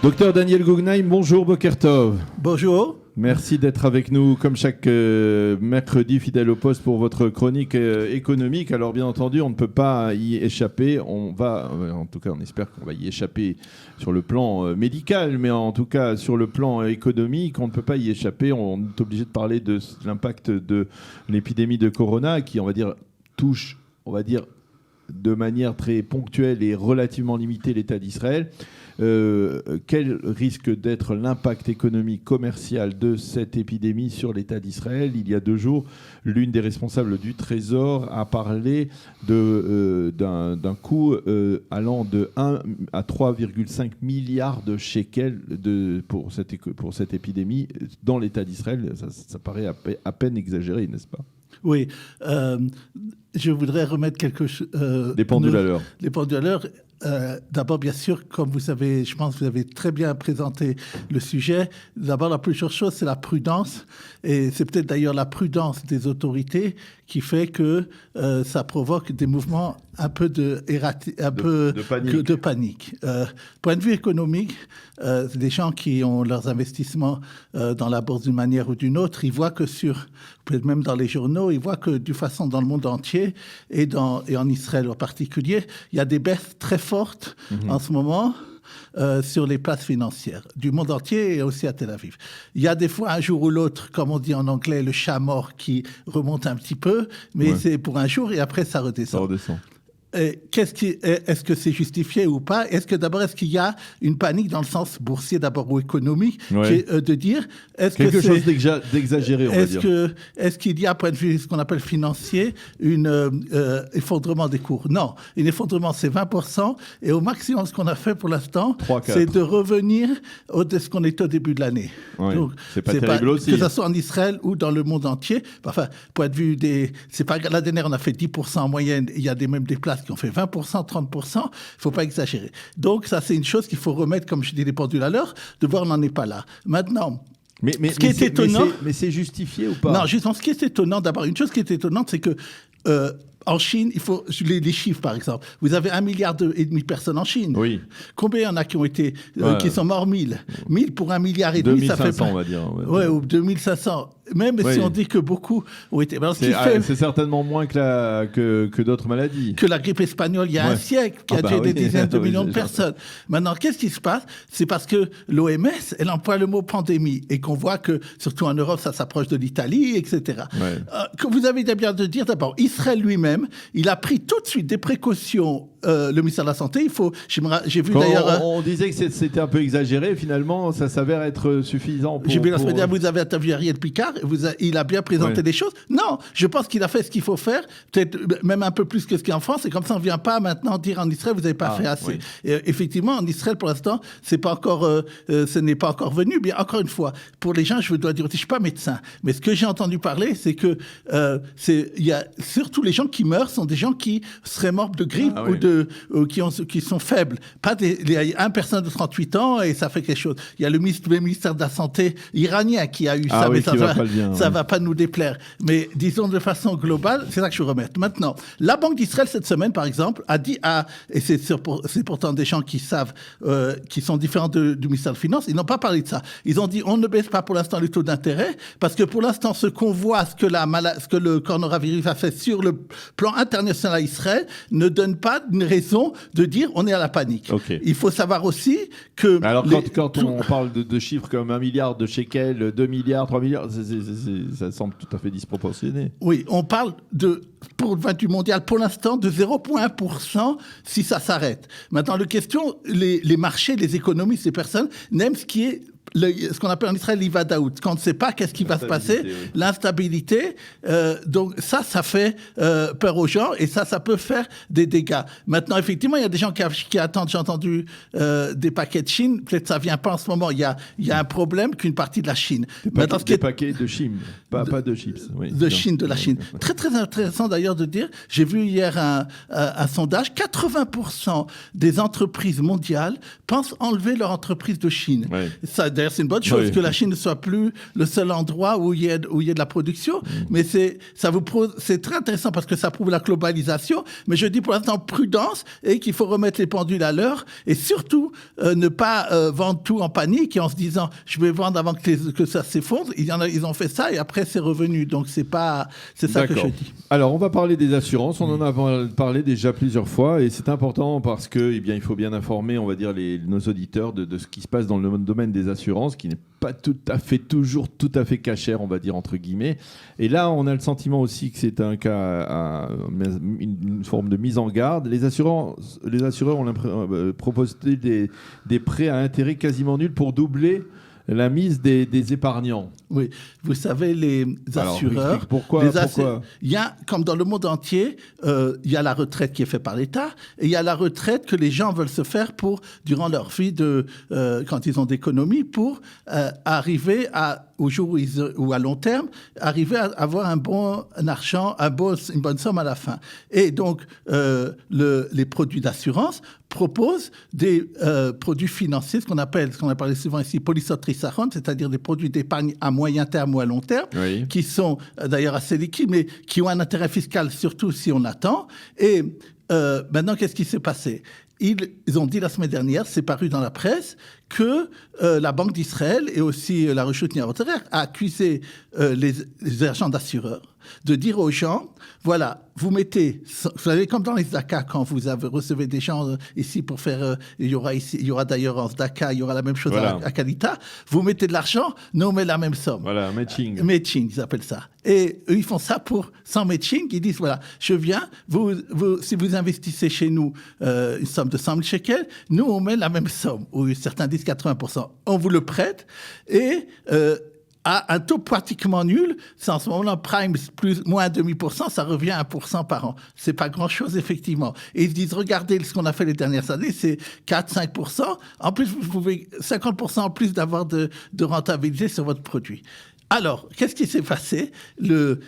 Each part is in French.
Docteur Daniel Guggenheim, bonjour, Boker Tov. Bonjour. Merci d'être avec nous, comme chaque mercredi, fidèle au poste pour votre chronique économique. Alors, bien entendu, on ne peut pas y échapper. On espère qu'on va y échapper sur le plan médical, mais en tout cas, sur le plan économique, on ne peut pas y échapper. On est obligé de parler de l'impact de l'épidémie de Corona qui, touche, de manière très ponctuelle et relativement limitée l'État d'Israël. Quel risque d'être l'impact économique commercial de cette épidémie sur l'État d'Israël? Il y a 2 jours, l'une des responsables du Trésor a parlé d'un coût allant de 1 à 3,5 milliards de shekels pour cette épidémie dans l'État d'Israël. Ça paraît à peine exagéré, n'est-ce pas? Oui. Je voudrais remettre quelque chose... Des pendules à l'heure. Les pendules à l'heure. D'abord, bien sûr, comme vous savez, je pense que vous avez très bien présenté le sujet. D'abord, la première chose, c'est la prudence. Et c'est peut-être d'ailleurs la prudence des autorités qui fait que ça provoque des mouvements un peu de panique. Point de vue économique, les gens qui ont leurs investissements dans la bourse d'une manière ou d'une autre, ils voient que peut-être même dans les journaux, ils voient que d'une façon dans le monde entier et en Israël en particulier, il y a des baisses très fortes en ce moment sur les places financières du monde entier et aussi à Tel Aviv. Il y a des fois, un jour ou l'autre, comme on dit en anglais, le chat mort qui remonte un petit peu, mais c'est pour un jour et après ça redescend. Est-ce que c'est justifié ou pas? Est-ce qu'il y a une panique dans le sens boursier d'abord ou économique de dire quelque chose d'exagéré, on va dire. Est-ce qu'il y a, point de vue ce qu'on appelle financier, effondrement des cours? Non, un effondrement c'est 20% et au maximum ce qu'on a fait pour l'instant, c'est de revenir de ce qu'on était au début de l'année. Ouais. Donc c'est pas terrible aussi. Que ce soit en Israël ou dans le monde entier. Enfin, point de vue c'est pas la dernière on a fait 10% en moyenne. Il y a même des places qui ont fait 20%, 30%, il ne faut pas exagérer. Donc ça, c'est une chose qu'il faut remettre, comme je dis, les pendules à l'heure, de voir on n'en est pas là. Maintenant, ce qui est étonnant... Mais c'est justifié ou pas? Non, justement, ce qui est étonnant, d'abord, une chose qui est étonnante, c'est que en Chine, il faut les chiffres, par exemple. Vous avez 1,5 milliard de personnes en Chine. Oui. Combien il y en a qui sont morts? 1000 pour 1,5 milliard, ça fait... 2500, on va dire. Ouais, ou 2500. Même si on dit que beaucoup ont été... C'est certainement moins que d'autres maladies. Que la grippe espagnole, il y a un siècle, qui a tué des dizaines de millions de personnes. Maintenant, qu'est-ce qui se passe? C'est parce que l'OMS, elle emploie le mot pandémie et qu'on voit que, surtout en Europe, ça s'approche de l'Italie, etc. Que vous avez bien de dire, d'abord, Israël lui-même, il a pris tout de suite des précautions, le ministère de la Santé. J'ai vu d'ailleurs... On disait que c'était un peu exagéré, finalement, ça s'avère être suffisant pour... J'ai vu la semaine dernière, vous avez interviewé Ariel Picard, il a bien présenté les choses. Non, je pense qu'il a fait ce qu'il faut faire, peut-être même un peu plus que ce qu'il y a en France, et comme ça, on ne vient pas maintenant dire en Israël, vous n'avez pas fait assez. Oui. Et effectivement, en Israël, pour l'instant, ce n'est pas encore venu. Bien, encore une fois, pour les gens, je dois dire, je ne suis pas médecin, mais ce que j'ai entendu parler, c'est que surtout les gens qui meurent sont des gens qui seraient morts de grippe ou qui sont faibles. Pas il y a une personne de 38 ans et ça fait quelque chose. Il y a le ministère de la Santé iranien qui a eu ça, mais ça ne va pas nous déplaire. Mais disons de façon globale, c'est ça que je veux remettre. Maintenant, la Banque d'Israël, cette semaine, par exemple, a dit, et c'est pourtant des gens qui savent, qui sont différents du ministère des Finances, ils n'ont pas parlé de ça. Ils ont dit, on ne baisse pas pour l'instant les taux d'intérêt, parce que pour l'instant, ce qu'on voit, ce que le coronavirus a fait sur le plan international à Israël, ne donne pas une raison de dire on est à la panique. Okay. Il faut savoir aussi que... Alors, quand on parle de chiffres comme 1 milliard de shekels, 2 milliards, 3 milliards, ça semble tout à fait disproportionné. Oui, on parle pour le 28 mondial, pour l'instant, de 0,1% si ça s'arrête. Maintenant, la question, les marchés, les économistes, les personnes n'aiment ce qu'on appelle en Israël l'ivadaout, quand on ne sait pas qu'est-ce qui va se passer, l'instabilité. Donc ça fait peur aux gens et ça peut faire des dégâts. Maintenant, effectivement, il y a des gens qui attendent, j'ai entendu des paquets de Chine, peut-être ça ne vient pas en ce moment, il y a un problème qu'une partie de la Chine. Des paquets de Chine, pas de chips. Oui, de Chine, de la Chine. Très, très intéressant d'ailleurs de dire, j'ai vu hier un sondage, 80% des entreprises mondiales pensent enlever leur entreprise de Chine. Ouais. Ça, D'ailleurs, c'est une bonne chose que la Chine ne soit plus le seul endroit où il y a de la production. Mais c'est très intéressant parce que ça prouve la globalisation. Mais je dis pour l'instant prudence et qu'il faut remettre les pendules à l'heure et surtout ne pas vendre tout en panique et en se disant je vais vendre avant que ça s'effondre. Ils ont fait ça et après c'est revenu. Donc c'est ça que je dis. Alors on va parler des assurances. On en a parlé déjà plusieurs fois et c'est important parce que il faut bien informer, on va dire, nos auditeurs de ce qui se passe dans le domaine des assurances, qui n'est pas toujours tout à fait cachère, on va dire entre guillemets. Et là, on a le sentiment aussi que c'est un cas, une forme de mise en garde. Les assureurs ont proposé des prêts à intérêt quasiment nuls pour doubler la mise des épargnants. Oui, vous savez, les assureurs... Alors, pourquoi il y a, comme dans le monde entier, il y a la retraite qui est faite par l'État et il y a la retraite que les gens veulent se faire durant leur vie, quand ils ont d'économies, pour arriver au jour où à long terme, arriver à avoir un bon argent, une bonne somme à la fin. Et donc, les produits d'assurance proposent des produits financiers, ce qu'on appelle souvent ici polysotrisaron, c'est-à-dire des produits d'épargne à moyen terme ou à long terme, qui sont d'ailleurs assez liquides, mais qui ont un intérêt fiscal, surtout si on attend. Et maintenant, qu'est-ce qui s'est passé ? Ils ont dit la semaine dernière, c'est paru dans la presse, que la Banque d'Israël et aussi la Reshut נייarot Arech a accusé les agents d'assureurs de dire aux gens, voilà, vous savez, comme dans les Zdaka, quand vous recevez des gens ici pour faire, il y aura d'ailleurs en Zdaka, il y aura la même chose à Kalita, vous mettez de l'argent, nous on met la même somme. Voilà, matching. Matching, ils appellent ça. Et eux, ils font ça sans matching, ils disent, voilà, je viens, si vous investissez chez nous une somme de 100 000 shekels, nous on met la même somme, ou certains disent 80%. On vous le prête, et à un taux pratiquement nul, c'est en ce moment-là, prime moins 0,5%, ça revient à 1% par an. C'est pas grand-chose, effectivement. Et ils disent, regardez ce qu'on a fait les dernières années, c'est 4-5%. En plus, vous pouvez 50% en plus d'avoir de rentabilité sur votre produit. Alors, qu'est-ce qui s'est passé ?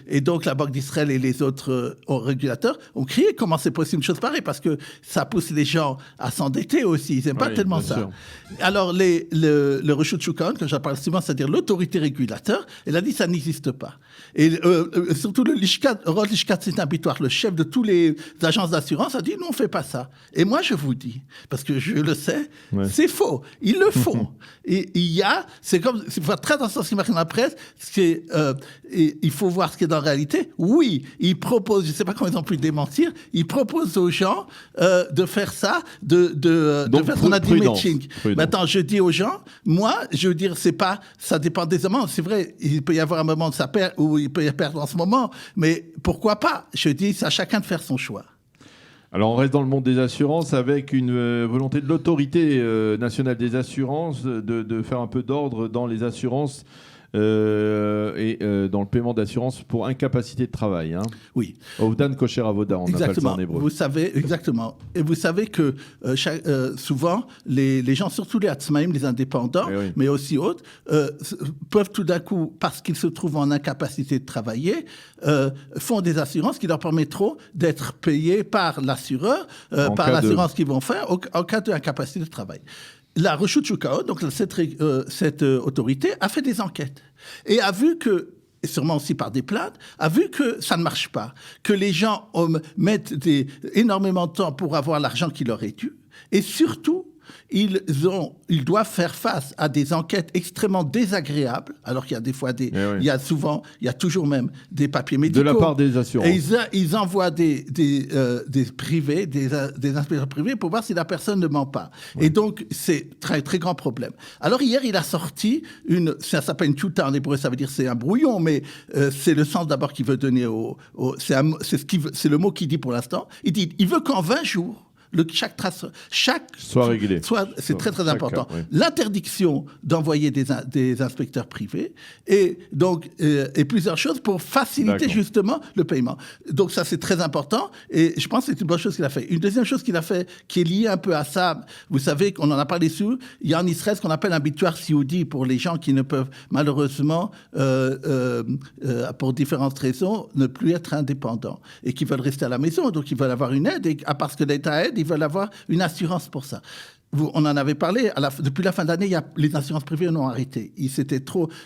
Et donc, la Banque d'Israël et les autres régulateurs ont crié comment c'est possible une chose pareille, parce que ça pousse les gens à s'endetter aussi. Ils n'aiment pas tellement ça. Sûr. Alors, le Reshut Shuk Ahon, que j'appelle souvent, c'est-à-dire l'autorité régulateur, elle a dit ça n'existe pas. Et surtout, Rod Lishkat Sinabitoire, le chef de tous les agences d'assurance, a dit non, on ne fait pas ça. Et moi, je vous dis, parce que je le sais, c'est faux. Ils le font. Et il faut faire très attention à ce qui marque dans la presse. Il faut voir ce qui est dans la réalité. Oui, ils proposent, je ne sais pas comment ils ont pu le démentir, ils proposent aux gens de faire ça, de faire ce qu'on a dit matching. Maintenant, je dis aux gens, moi, je veux dire, c'est pas, ça dépend des moments. C'est vrai, il peut y avoir un moment de ça perd, ou il peut y perdre en ce moment, mais pourquoi pas ? Je dis, c'est à chacun de faire son choix. Alors, on reste dans le monde des assurances avec une volonté de l'autorité nationale des assurances de faire un peu d'ordre dans les assurances et dans le paiement d'assurance pour incapacité de travail. Hein. Oui. Ovdan kosher avoda, on appelle ça en hébreu. Vous savez, exactement. Et vous savez que souvent, les gens, surtout les atzmaïm, les indépendants, mais aussi autres, peuvent tout d'un coup, parce qu'ils se trouvent en incapacité de travailler, font des assurances qui leur permettront d'être payés par l'assureur, par l'assurance qu'ils vont faire en cas d'incapacité de travail. La Reshut Shuk Ahon, donc cette autorité, a fait des enquêtes et a vu que, et sûrement aussi par des plaintes, a vu que ça ne marche pas, que les gens mettent énormément de temps pour avoir l'argent qui leur est dû, et surtout, ils doivent faire face à des enquêtes extrêmement désagréables, alors qu'il y a des fois il y a toujours même des papiers médicaux. De la part des assurances. Et ils envoient des privés, des inspecteurs privés pour voir si la personne ne ment pas. Ouais. Et donc, c'est très, très grand problème. Alors, hier, il a sorti ça s'appelle une tchouta en hébreu, ça veut dire c'est un brouillon, mais c'est le sens d'abord qu'il veut donner c'est le mot qu'il dit pour l'instant. Il veut qu'en 20 jours, chaque soit réglé. C'est très très important. Cas, oui. L'interdiction d'envoyer des inspecteurs privés et donc et plusieurs choses pour faciliter justement le paiement. Donc ça c'est très important et je pense que c'est une bonne chose qu'il a fait. Une deuxième chose qu'il a fait qui est liée un peu à ça, vous savez qu'on en a parlé sous, il y a en Israël ce qu'on appelle un bitoire sioudi pour les gens qui ne peuvent malheureusement pour différentes raisons ne plus être indépendants et qui veulent rester à la maison, donc ils veulent avoir une aide et parce que l'État aide, ils veulent avoir une assurance pour ça. on en avait parlé, depuis la fin d'année, les assurances privées ont arrêté.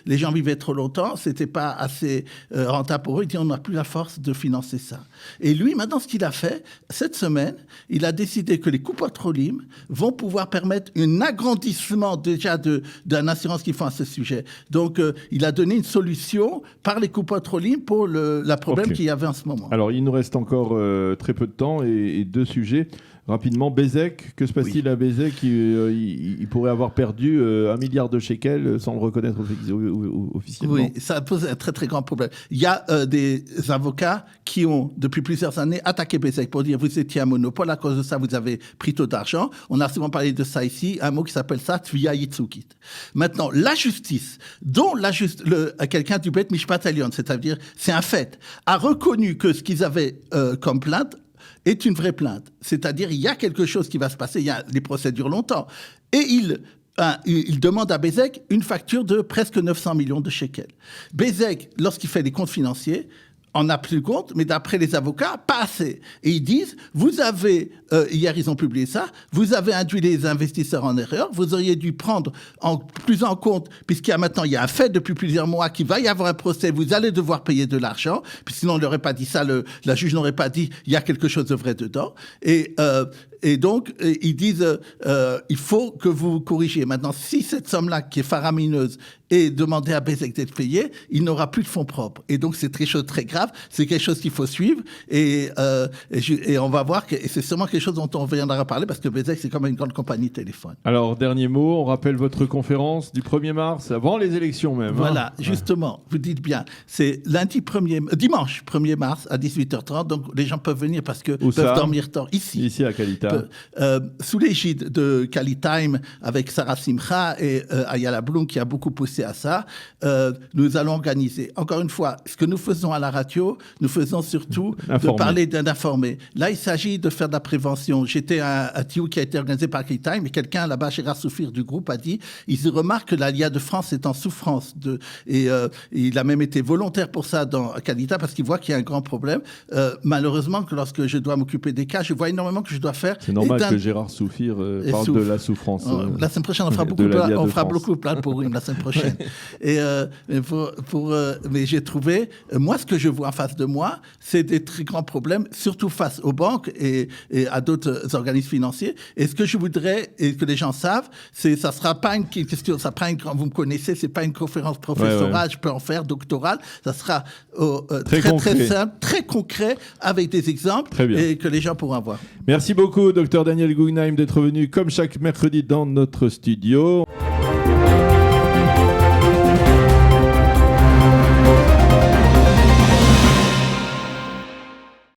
Les gens vivaient trop longtemps, c'était pas assez rentable pour eux. Ils disaient, on n'a plus la force de financer ça. Et lui, maintenant, ce qu'il a fait, cette semaine, il a décidé que les coupes Trolim vont pouvoir permettre un agrandissement déjà d'une assurance qu'ils font à ce sujet. Donc, il a donné une solution par les coupes Trolim pour le problème qu'il y avait en ce moment. Alors, il nous reste encore très peu de temps et deux sujets. Rapidement, Bézek, que se passe-t-il à Bézek? Il pourrait avoir perdu 1 milliard de shekels sans le reconnaître officiellement. Oui, ça pose un très très grand problème. Il y a des avocats qui ont, depuis plusieurs années, attaqué Bézek pour dire vous étiez un monopole, à cause de ça vous avez pris trop d'argent. On a souvent parlé de ça ici, un mot qui s'appelle ça, Tvia Yitzukit. Maintenant, la justice, dont quelqu'un du Bet Mishpat Elyon, c'est-à-dire, c'est un fait, a reconnu que ce qu'ils avaient comme plainte est une vraie plainte. C'est-à-dire, il y a quelque chose qui va se passer, les procès durent longtemps. Et il demande à Bézek une facture de presque 900 millions de shekels. Bézek, lorsqu'il fait les comptes financiers, en a plus compte, mais d'après les avocats, pas assez. Et ils disent, vous avez, hier ils ont publié ça, vous avez induit les investisseurs en erreur, vous auriez dû prendre plus en compte, puisqu'il y a maintenant, il y a un fait depuis plusieurs mois qu'il va y avoir un procès, vous allez devoir payer de l'argent, puis sinon on n'aurait pas dit ça, la juge n'aurait pas dit, il y a quelque chose de vrai dedans. Et donc, ils disent, il faut que vous corrigiez. Maintenant, si cette somme-là, qui est faramineuse, est demandée à Bézek d'être payée, il n'aura plus de fonds propres. Et donc, c'est quelque chose de très grave. C'est quelque chose qu'il faut suivre. Et on va voir que c'est sûrement quelque chose dont on viendra parler, parce que Bézek, c'est comme une grande compagnie de téléphone. Alors, dernier mot, on rappelle votre conférence du 1er mars, avant les élections même. Voilà, justement, vous dites bien. C'est dimanche 1er mars à 18h30. Donc, les gens peuvent venir parce que peuvent dormir tard. Ici, à Kalita. Sous l'égide de Kalitime, avec Sarah Simcha et Ayala Bloom, qui a beaucoup poussé à ça, nous allons organiser. Encore une fois, ce que nous faisons à la radio, nous faisons surtout de parler d'informer. Là, il s'agit de faire de la prévention. J'étais à Tioux qui a été organisé par Kalitime, et quelqu'un là-bas, Gérard Soufir du groupe, a dit, il remarque que l'Aliyah de France est en souffrance. Et il a même été volontaire pour ça dans Kalita, parce qu'il voit qu'il y a un grand problème. Malheureusement, que lorsque je dois m'occuper des cas, je vois énormément que je dois faire. C'est normal que Gérard Soufir parle de la souffrance. La semaine prochaine, on fera beaucoup plein pour Purim la semaine prochaine. Mais j'ai trouvé, moi, ce que je vois en face de moi, c'est des très grands problèmes, surtout face aux banques et à d'autres organismes financiers. Et ce que je voudrais, et que les gens savent, ça sera pas une question, vous me connaissez, c'est pas une conférence professorale, je peux en faire, doctorale, ça sera très simple, très concret, avec des exemples, et que les gens pourront voir. Merci beaucoup, Dr Daniel Guggenheim, d'être venu comme chaque mercredi dans notre studio.